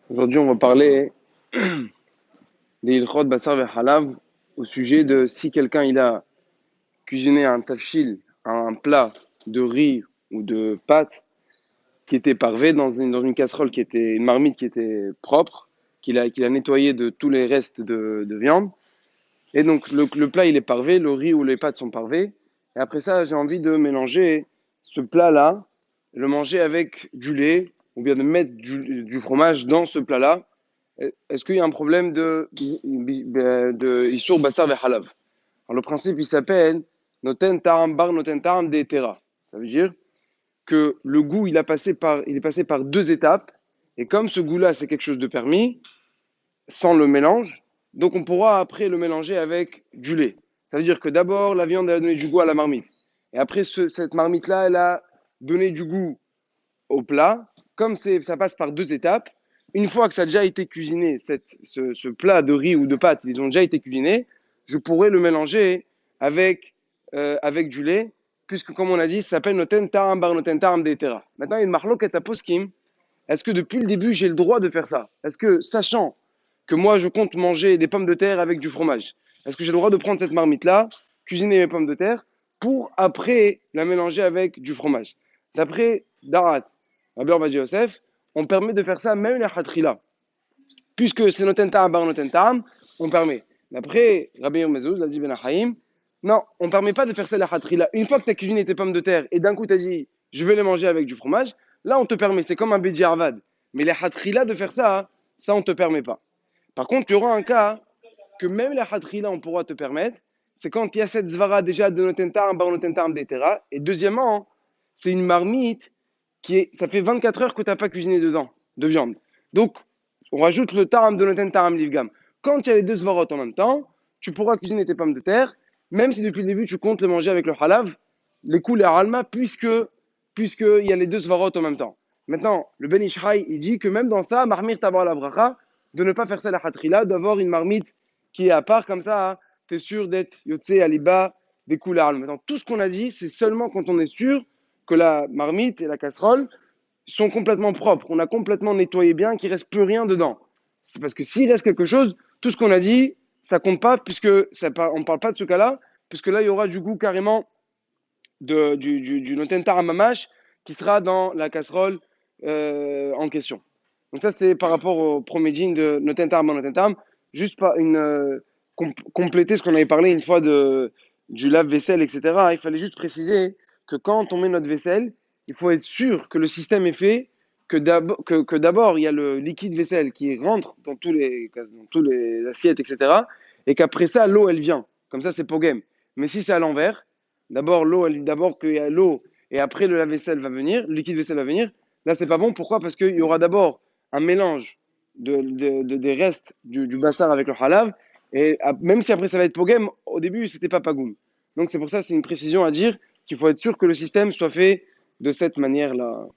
Aujourd'hui, on va parler des ilkhot basar ve halav au sujet de si quelqu'un il a cuisiné un tafshil, un plat de riz ou de pâtes qui était parvé dans une casserole qui était une marmite qui était propre, qu'il a nettoyé de tous les restes de viande. Et donc le plat il est parvé, le riz ou les pâtes sont parvées. Et après ça, j'ai envie de mélanger ce plat-là, le manger avec du lait ou bien de mettre du fromage dans ce plat-là. Est-ce qu'il y a un problème de Issour Bassar ve Halav? Alors, le principe, il s'appelle Noten Ta'am Bar Noten Ta'am de Tera. Ça veut dire que le goût, il est passé par deux étapes. Et comme ce goût-là, c'est quelque chose de permis, sans le mélange, donc on pourra après le mélanger avec du lait. Ça veut dire que d'abord, la viande, elle a donné du goût à la marmite. Et après, cette marmite-là, elle a donné du goût au plat, comme ça passe par deux étapes, une fois que ça a déjà été cuisiné, ce plat de riz ou de pâtes, ils ont déjà été cuisinés, je pourrais le mélanger avec du lait, puisque comme on a dit, ça s'appelle noten ta'am bar noten ta'am d'etera. Maintenant, il y a une marloquette à poskim. Est-ce que depuis le début, j'ai le droit de faire ça? Est-ce que, sachant que moi, je compte manger des pommes de terre avec du fromage, est-ce que j'ai le droit de prendre cette marmite-là, cuisiner mes pommes de terre, pour après la mélanger avec du fromage? D'après Darat, Rabbi Ovadia Yosef, on permet de faire ça même la khatrila. Puisque c'est noten ta'am bar noten ta'am, on permet. D'après Rabbi Mezouz, Rabbi Ben Haïm, non, on ne permet pas de faire ça la khatrila. Une fois que tu as cuisiné tes pommes de terre et d'un coup tu as dit je vais les manger avec du fromage, là on te permet, c'est comme un bédi arvad. Mais la khatrila de faire ça, ça on ne te permet pas. Par contre, il y aura un cas que même la khatrila on pourra te permettre, c'est quand il y a cette zvara déjà de noten ta'am bar noten ta'am d'etera. Et deuxièmement, c'est une marmite ça fait 24 heures que tu n'as pas cuisiné dedans, de viande. Donc, on rajoute le taram de noten taram livgam. Quand il y a les deux svarot en même temps, tu pourras cuisiner tes pommes de terre, même si depuis le début tu comptes les manger avec le halav, les coups, les alma, puisqu'il y a les deux svarot en même temps. Maintenant, le Ben Ishraï, il dit que même dans ça, marmir tabar la bracha, de ne pas faire ça la hatrila, d'avoir une marmite qui est à part, comme ça, tu es sûr d'être yotse aliba des coups, les alma. Maintenant, tout ce qu'on a dit, c'est seulement quand on est sûr que la marmite et la casserole sont complètement propres, on a complètement nettoyé bien, qu'il ne reste plus rien dedans. C'est parce que s'il reste quelque chose, tout ce qu'on a dit, ça compte pas, puisque on ne parle pas de ce cas-là, puisque là, il y aura du goût carrément du noten taramamash qui sera dans la casserole en question. Donc ça, c'est par rapport au premier jean de noten taram noten taram. Juste pas compléter ce qu'on avait parlé une fois du lave-vaisselle, etc. Il fallait juste préciser que quand on met notre vaisselle, il faut être sûr que le système est fait, que d'abord il y a le liquide vaisselle qui rentre dans tous les assiettes, etc. Et qu'après ça, l'eau, elle vient. Comme ça, c'est pour game. Mais si c'est à l'envers, d'abord qu'il y a l'eau et après le lave-vaisselle va venir, le liquide vaisselle va venir, là, c'est pas bon. Pourquoi? Parce qu'il y aura d'abord un mélange des restes du bassar avec le halav. Et même si après ça va être pogem, au début c'était pas pagoum. Donc c'est pour ça, c'est une précision à dire qu'il faut être sûr que le système soit fait de cette manière-là.